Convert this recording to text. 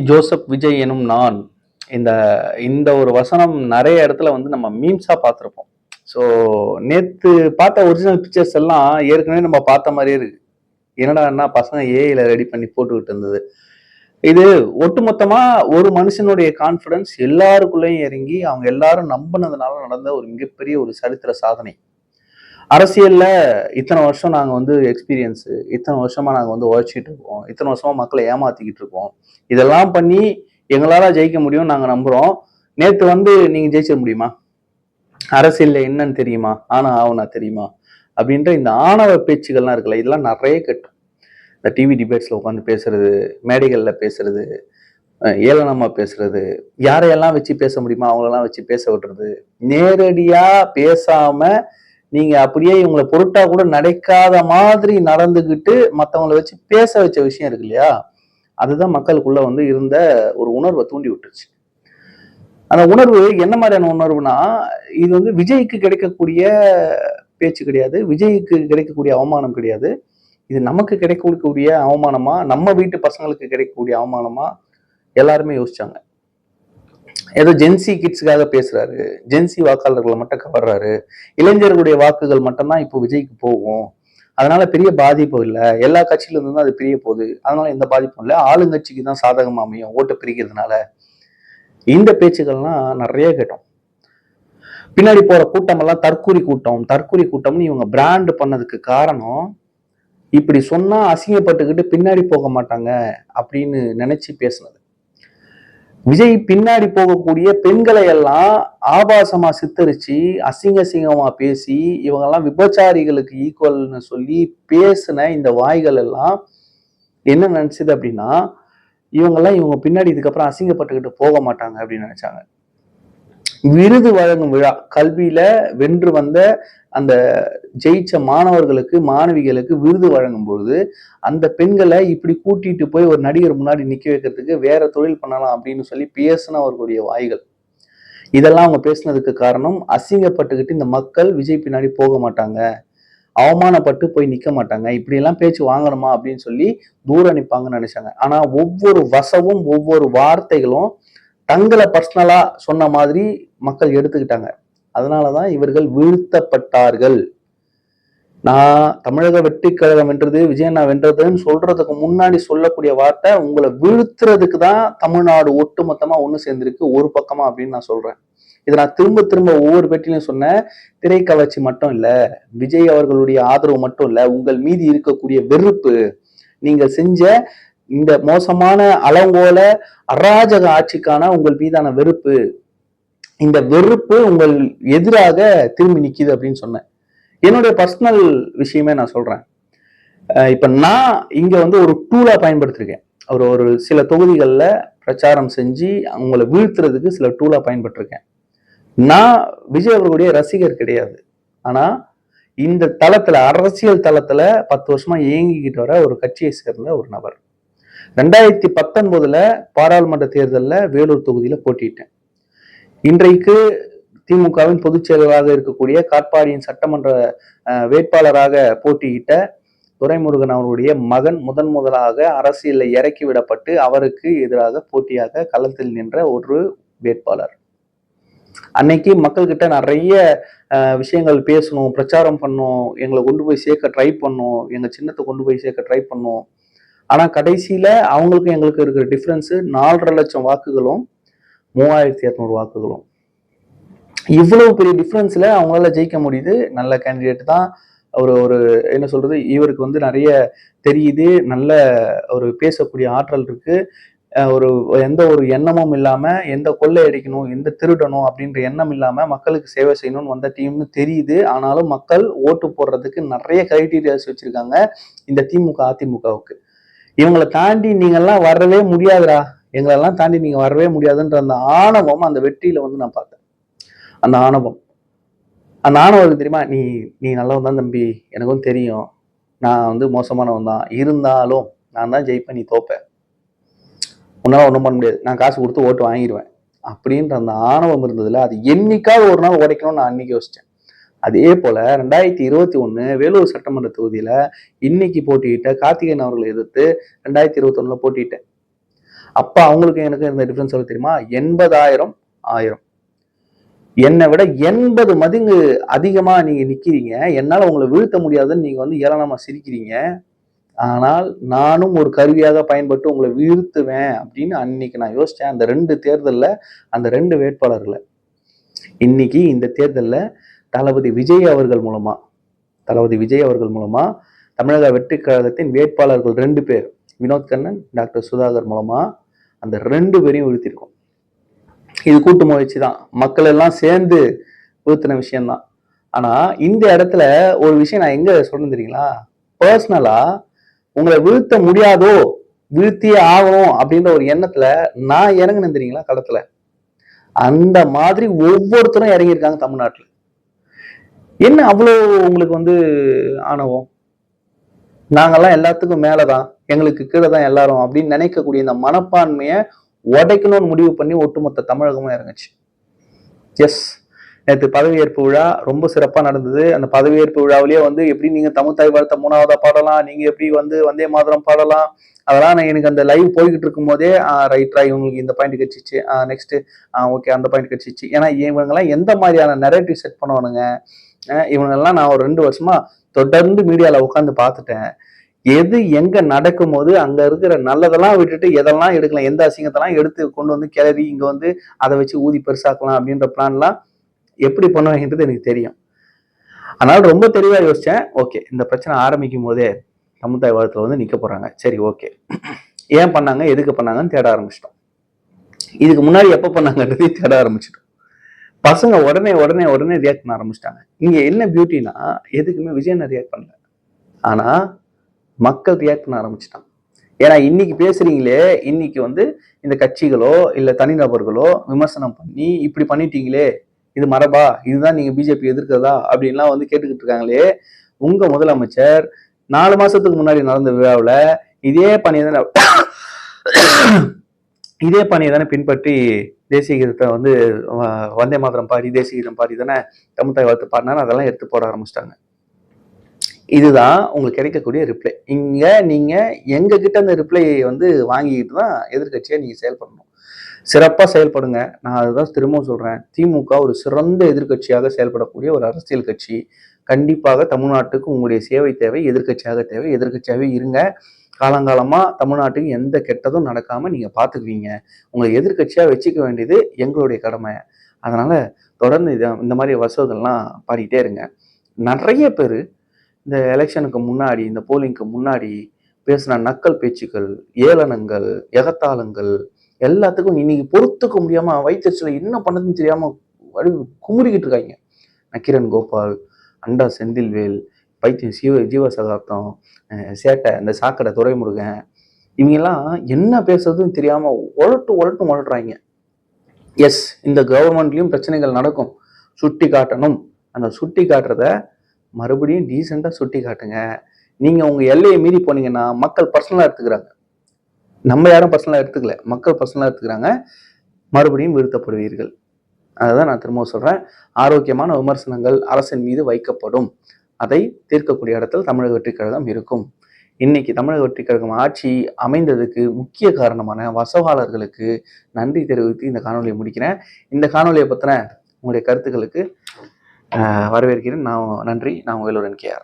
Joseph Vijay எனும் நான். இந்த இந்த ஒரு வசனம் நெறைய இடத்துல வந்து நம்ம மீம்ஸா பார்த்திருப்போம். ஸோ நேத்து பார்த்த ஒரிஜினல் பிக்சர்ஸ் எல்லாம் ஏற்கனவே நம்ம பார்த்த மாரியே இருக்கு. என்னடான்னா பசங்க ஏஐல ரெடி பண்ணி போட்டுக்கிட்டு இருந்தது. இது ஒட்டுமொத்தமா ஒரு மனுஷனுடைய கான்ஃபிடன்ஸ் எல்லாருக்குள்ளயும் இறங்கி, அவங்க எல்லாரும் நம்புனதுனால நடந்த ஒரு மிகப்பெரிய ஒரு சரித்திர சாதனை. அரசியல்ல இத்தன வருஷம் நாங்க வந்து எக்ஸ்பீரியன்ஸ், இத்தன வருஷமா நாங்க வந்து உழைச்சிட்டு இருக்கோம். இத்தன வருஷமா மக்கள ஏமாத்திக்கிட்டு இருக்கோம். இதெல்லாம் பண்ணி எங்களால ஜெயிக்க முடியும்னு நாங்க நம்புறோம். நேத்து வந்து நீங்க ஜெயிச்சிட முடியுமா? அரசியல்ல என்னன்னு தெரியுமா? ஆனா ஆவனா தெரியுமா? அப்படின்ற இந்த ஆணவ பேச்சுகள்லாம் இருக்குல்ல, இதெல்லாம் நெறைய கேட்டோம். இந்த டிவி டிபேட்ஸ்ல உட்காந்து பேசுறது, மேடைகள்ல பேசுறது, ஏளனமா பேசுறது, யாரையெல்லாம் வச்சு பேச முடியுமோ அவங்களெல்லாம் வச்சு பேச விடுறது, நேரடியா பேசாம நீங்க அப்படியே இவங்களை பொருட்டா கூட நடக்காத மாதிரி நடந்துகிட்டு மத்தவங்களை வச்சு பேச வச்ச விஷயம் இருக்கு இல்லையா? அதுதான் மக்களுக்குள்ள வந்து இருந்த ஒரு உணர்வை தூண்டி விட்டுருச்சு. அந்த உணர்வு என்ன மாதிரியான உணர்வுனா, இது வந்து விஜய்க்கு கிடைக்கக்கூடிய பேச்சு கிடையாது, விஜய்க்கு கிடைக்கக்கூடிய அவமானம் கிடையாது. இது நமக்கு கிடைக்கக்கூடிய அவமானமா, நம்ம வீட்டு பசங்களுக்கு கிடைக்கக்கூடிய அவமானமா எல்லாருமே யோசிச்சாங்க. ஏதோ ஜென்சி கிட்ஸுக்காக பேசுறாரு, ஜென்சி வாக்காளர்களை மட்டும் கவர்றாரு, இளைஞர்களுடைய வாக்குகள் மட்டும்தான் இப்போ விஜய்க்கு போகும், அதனால பெரிய பாதிப்பு இல்லை, எல்லா கட்சியில இருந்து தான் அது பிரிய போகுது, அதனால எந்த பாதிப்பும் இல்லை, ஆளுங்கட்சிக்கு தான் சாதகமா அமையும் ஓட்டு பிரிக்கிறதுனால. இந்த பேச்சுக்கள்லாம் நிறைய கேட்டோம். பின்னாடி போற கூட்டம் எல்லாம் தற்கூரி கூட்டம், தற்கூரி கூட்டம்னு இவங்க பிராண்ட் பண்ணதுக்கு காரணம், இப்படி சொன்னா அசிங்கப்பட்டுக்கிட்டு பின்னாடி போக மாட்டாங்க அப்படின்னு நினைச்சு பேசுனது. விஜய் பின்னாடி போகக்கூடிய பெண்களை எல்லாம் ஆபாசமா சித்தரிச்சு அசிங்க அசிங்கமா பேசி இவங்கெல்லாம் விபச்சாரிகளுக்கு ஈக்குவல்னு சொல்லி பேசின இந்த வாய்கள் எல்லாம் என்ன நினைச்சது அப்படின்னா, இவங்க பின்னாடி இதுக்கப்புறம் அசிங்கப்பட்டுக்கிட்டு போக மாட்டாங்க அப்படின்னு நினைச்சாங்க. விருது வழங்கும் விழா, கல்வியில வென்று வந்த அந்த ஜெயிச்ச மாணவர்களுக்கு மாணவிகளுக்கு விருது வழங்கும் பொழுது அந்த பெண்களை இப்படி கூட்டிட்டு போய் ஒரு நடிகர் முன்னாடி நிக்க வைக்கிறதுக்கு வேற தொழில் பண்ணலாம் அப்படின்னு சொல்லி பேசின அவர்களுடைய வாய்கள். இதெல்லாம் அவங்க பேசினதுக்கு காரணம், அசிங்கப்பட்டுக்கிட்டு இந்த மக்கள் விஜய் பின்னாடி போக மாட்டாங்க, அவமானப்பட்டு போய் நிக்க மாட்டாங்க, இப்படி எல்லாம் பேச்சு வாங்கணுமா அப்படின்னு சொல்லி தூர நிப்பாங்கன்னு நினைச்சாங்க. ஆனா ஒவ்வொரு வசவும் ஒவ்வொரு வார்த்தைகளும் தங்களை பர்சனலா சொன்ன மாதிரி மக்கள் எடுத்துக்கிட்டாங்க. அதனாலதான் இவர்கள் வீழ்த்தப்பட்டார்கள். நான் தமிழக வெற்றி கழகம் வென்றது, விஜயண்ணா வென்றதுன்னு சொல்றதுக்கு முன்னாடி சொல்லக்கூடிய வார்த்தை உங்களை வீழ்த்துறதுக்கு தான் தமிழ்நாடு ஒட்டுமொத்தமா ஒண்ணு சேர்ந்திருக்கு ஒரு பக்கமா அப்படின்னு நான் சொல்றேன். இதை நான் திரும்ப திரும்ப ஒவ்வொரு பேட்டிலையும் சொன்னேன். திரைக்கவர்ச்சி மட்டும் இல்ல, விஜய் அவர்களுடைய ஆதரவு மட்டும் இல்ல, உங்கள் மீது இருக்கக்கூடிய வெறுப்பு, நீங்க செஞ்ச இந்த மோசமான அலங்கோல அராஜக ஆட்சிக்கான உங்கள் மீதான வெறுப்பு, இந்த வெறுப்பு உங்கள் எதிராக திரும்பி நிக்குது அப்படின்னு சொன்னேன். என்னுடைய பர்சனல் விஷயமே நான் சொல்றேன். இப்ப நான் இங்க வந்து ஒரு டூலா பயன்படுத்திருக்கேன். ஒரு சில தொகுதிகளில் பிரச்சாரம் செஞ்சு அவங்களை வீழ்த்துறதுக்கு சில டூலா பயன்பட்டிருக்கேன். நான் விஜய் அவர்களுடைய ரசிகர் கிடையாது. ஆனா இந்த தளத்துல, அரசியல் தளத்துல 10 வருஷமா இயங்கிக்கிட்டு வர ஒரு கட்சியை சேர்ந்த ஒரு நபர். 2019 பாராளுமன்ற தேர்தலில் வேலூர் தொகுதியில போட்டியிட்டேன். இன்றைக்கு திமுகவின் பொதுச் செயலராக இருக்கக்கூடிய காட்பாடியின் சட்டமன்ற வேட்பாளராக போட்டியிட்ட துரைமுருகன் அவருடைய மகன் முதலாக அரசியலில் இறக்கி விடப்பட்டு அவருக்கு எதிராக போட்டியாக களத்தில் நின்ற ஒரு வேட்பாளர். அன்னைக்கு மக்கள்கிட்ட நிறைய விஷயங்கள் பேசணும், பிரச்சாரம் பண்ணோம், எங்களை கொண்டு போய் சேர்க்க ட்ரை பண்ணோம், எங்க சின்னத்தை கொண்டு போய் சேர்க்க ட்ரை பண்ணோம். ஆனா கடைசியில அவங்களுக்கும் எங்களுக்கு இருக்கிற டிஃபரன்ஸ் 4.5 லட்சம் வாக்குகளும் 3200 வாக்குகளும். இவ்வளவு பெரிய டிஃபரன்ஸ்ல அவங்களால ஜெயிக்க முடியுது. நல்ல கேண்டிடேட் தான். ஒரு என்ன சொல்றது, இவருக்கு வந்து நிறைய தெரியுது, நல்ல ஒரு பேசக்கூடிய ஆற்றல் இருக்கு, ஒரு எந்த ஒரு எண்ணமும் இல்லாம எந்த கொள்ளை அடிக்கணும், எந்த திருடணும் அப்படின்ற எண்ணம் இல்லாம மக்களுக்கு சேவை செய்யணும்னு வந்த டீம்னு தெரியுது. ஆனாலும் மக்கள் ஓட்டு போடுறதுக்கு நிறைய கிரைட்டீரியாஸ் வச்சிருக்காங்க இந்த திமுக அதிமுகவுக்கு. இவங்களை தாண்டி நீங்க எல்லாம் வரவே முடியாதுடா, எங்களெல்லாம் தாண்டி நீங்க வரவே முடியாதுன்ற அந்த ஆணவம் அந்த வெற்றியில வந்து நான் பார்த்தேன். அந்த ஆணவம் தெரியுமா, நீ நீ நல்லவன் தான் தம்பி, எனக்கும் தெரியும், நான் வந்து மோசமானவன் தான், இருந்தாலும் நான் தான் ஜெயிப்பேன், நீ தோப்ப, உன்னால ஒன்றும் பண்ண முடியாது, நான் காசு கொடுத்து ஓட்டு வாங்கிடுவேன் அப்படின்ற அந்த ஆணவம் இருந்ததுல அது என்னைக்காவது ஒரு நாள் உடைக்கணும்னு நான் அன்னைக்கு யோசிச்சேன். அதே போல 2021 வேலூர் சட்டமன்ற தொகுதியில இன்னைக்கு போட்டியிட்ட கார்த்திகேயன் அவர்களை எதிர்த்து 2021 போட்டியிட்டேன். அப்ப அவங்களுக்கு எனக்கு இந்த டிஃபரன்ஸ் எவ்வளவு தெரியுமா? 80,000 1000. என்னை விட 80 மடங்கு அதிகமா நீங்க நிக்கிறீங்க. என்னால உங்களை வீழ்த்த முடியாதுன்னு நீங்க வந்து ஏளனமா சிரிக்கிறீங்க. ஆனால் நானும் ஒரு கருவியாக பயன்பட்டு உங்களை வீழ்த்துவேன் அப்படின்னு அன்னைக்கு நான் யோசிச்சேன். அந்த 2 தேர்தல்ல அந்த 2 வேட்பாளர்களை இன்னைக்கு இந்த தேர்தல்ல தளபதி விஜய் அவர்கள் மூலமா தமிழக வெற்றி கழகத்தின் வேட்பாளர்கள் 2 பேர், வினோத் கண்ணன், டாக்டர் சுதாகர் மூலமா அந்த 2 பேரையும் வீழ்த்திருக்கோம். இது கூட்டு முயற்சி தான், மக்கள் எல்லாம் சேர்ந்து வீழ்த்தின விஷயம்தான். ஆனா இந்த இடத்துல ஒரு விஷயம் நான் எங்க சொல்றேன் தெரியுங்களா? பர்சனலா உங்களை வீழ்த்த முடியாதோ, வீழ்த்தியே ஆகணும் அப்படின்ற ஒரு எண்ணத்துல நான் இறங்கினேன் தெரியுங்களா களத்துல. அந்த மாதிரி ஒவ்வொருத்தரும் இறங்கியிருக்காங்க தமிழ்நாட்டுல. என்ன அவ்வளோ உங்களுக்கு வந்து ஆணவம்? நாங்கெல்லாம் எல்லாத்துக்கும் மேலதான், எங்களுக்கு கீழே தான் எல்லாரும் அப்படின்னு நினைக்கக்கூடிய இந்த மனப்பான்மையை உடைக்கணும்னு முடிவு பண்ணி ஒட்டுமொத்த தமிழகமும் இறங்குச்சு. எஸ், நேற்று பதவியேற்பு விழா ரொம்ப சிறப்பா நடந்தது. அந்த பதவியேற்பு விழாவிலேயே வந்து எப்படி நீங்க தமிழ் தாய் வாழ்த்த 3ஆவதா பாடலாம், நீங்க எப்படி வந்து வந்தே மாதரம் பாடலாம், அதெல்லாம் நான் எனக்கு அந்த லைவ் போய்கிட்டு இருக்கும் போதே ரைட்ரா இவங்களுக்கு இந்த பாயிண்ட் கிடைச்சிச்சு, நெக்ஸ்ட் ஓகே அந்த பாயிண்ட் கிடைச்சிச்சு. ஏன்னா இவங்கெல்லாம் எந்த மாதிரியான நெரேட்டிவ் செட் பண்ணுவானுங்க, இவங்கெல்லாம் நான் ஒரு 2 வருஷமா தொடர்ந்து மீடியால உட்காந்து பார்த்துட்டேன். எது எங்க நடக்கும் போது அங்க இருக்கிற நல்லதெல்லாம் விட்டுட்டு எதெல்லாம் எடுக்கலாம், எந்த அசிங்கத்தெல்லாம் எடுத்து கொண்டு வந்து கிளறி இங்க வந்து அதை வச்சு ஊதி பெருசாக்கலாம் அப்படின்ற பிளான்லாம் எப்படி பண்ணுவாங்கன்றது எனக்கு தெரியும். அதனால ரொம்ப தெளிவா யோசிச்சேன். ஓகே, இந்த பிரச்சனை ஆரம்பிக்கும் போதே தமிழ் தாய் வாழ்த்துல வந்து நிக்க போறாங்க, சரி ஓகே, ஏன் பண்ணாங்க, எதுக்கு பண்ணாங்கன்னு தேட ஆரம்பிச்சிட்டோம். இதுக்கு முன்னாடி எப்ப பண்ணாங்கன்றதையும் தேட ஆரம்பிச்சிட்டோம். பசங்க உடனே ரியாக்ட் பண்ண ஆரம்பிச்சிட்டாங்க. இங்க என்ன பியூட்டினா, எதுக்குமே விஜயன் ரியாக்ட் பண்ணல, ஆனா மக்கள் ரியாக்ட் பண்ண ஆரம்பிச்சிட்டாங்க. ஏன்னா இன்னைக்கு பேசுறீங்களே, இன்னைக்கு வந்து இந்த கட்சிகளோ இல்ல தனிநபர்களோ விமர்சனம் பண்ணி இப்படி பண்ணிட்டீங்களே, இது மரபா, இதுதான் நீங்க பிஜேபி எதிர்க்கிறதா அப்படின்லாம் வந்து கேட்டுக்கிட்டு இருக்காங்களே. உங்க முதலமைச்சர் 4 மாசத்துக்கு முன்னாடி நடந்த விழாவில் இதே பணியை தானே பின்பற்றி தேசிய கீதத்தை வந்து வந்தே மாதரம் பாடி தேசிய கீதம் பாடி தானே தமிழ் தாய் வாழ்த்து பாடினாலும் அதெல்லாம் எடுத்து போட ஆரம்பிச்சிட்டாங்க. இதுதான் உங்களுக்கு கிடைக்கக்கூடிய ரிப்ளை. இங்க நீங்க எங்க கிட்ட அந்த ரிப்ளையை வந்து வாங்கிக்கிட்டு தான் எதிர்கட்சியா நீங்க செயல்படணும். சிறப்பா செயல்படுங்க. நான் அதுதான் திரும்பவும் சொல்றேன். திமுக ஒரு சிறந்த எதிர்கட்சியாக செயல்படக்கூடிய ஒரு அரசியல் கட்சி. கண்டிப்பாக தமிழ்நாட்டுக்கு உங்களுடைய சேவை தேவை, எதிர்கட்சியாக தேவை. எதிர்கட்சியாகவே இருங்க. காலங்காலமா தமிழ்நாட்டுக்கு எந்த கெட்டதும் நடக்காம நீங்க பாத்துக்குவீங்க. உங்களை எதிர்கட்சியா வச்சுக்க வேண்டியது எங்களுடைய கடமை. அதனால தொடர்ந்து இந்த மாதிரி வசவுகள்லாம் பாடிட்டே இருங்க. நிறைய பேர் இந்த எலெக்ஷனுக்கு முன்னாடி, இந்த போலிங்க்கு முன்னாடி பேசின நக்கல் பேச்சுக்கள், ஏளனங்கள், எகத்தாளங்கள் எல்லாத்துக்கும் இன்னைக்கு பொறுத்துக்க முடியாம வயிற்றுல என்ன பண்ணதுன்னு தெரியாம குமுறிக்கிட்டு இருக்காங்க. நக்கீரன் கோபால், அண்டா செந்தில்வேல், பைத்தியம் ஜீவ சகாப்தம், சேட்டை, இந்த சாக்கடை துரைமுருகன், இவங்கெல்லாம் என்ன பேசுறதுன்னு தெரியாம உழட்டுறாங்க. எஸ், இந்த கவர்மெண்ட்லயும் பிரச்சனைகள் நடக்கும், சுட்டி காட்டணும். அந்த சுட்டி காட்டுறத மறுபடியும் டீசெண்டா சுட்டி காட்டுங்க. நீங்க உங்க எல்லையை மீறி போனீங்கன்னா மக்கள் பர்சனலா எடுத்துக்கிறாங்க. நம்ம யாரும் பர்சனலா எடுத்துக்கல, மக்கள் பர்சனலா எடுத்துக்கிறாங்க. மறுபடியும் வீழ்த்தப்படுவீர்கள். அதுதான் நான் திரும்ப சொல்றேன். ஆரோக்கியமான விமர்சனங்கள் அரசின் மீது வைக்கப்படும். அதை தீர்க்கக்கூடிய இடத்தில் தமிழக வெற்றி கழகம் இருக்கும். இன்னைக்கு தமிழக வெற்றி கழகம் ஆட்சி அமைந்ததுக்கு முக்கிய காரணமான வசவாளர்களுக்கு நன்றி தெரிவித்து இந்த காணொலியை முடிக்கிறேன். இந்த காணொலியை பத்தின உங்களுடைய கருத்துக்களுக்கு வரவேற்கிறேன். நன்றி. நான் வேலூரன் KR.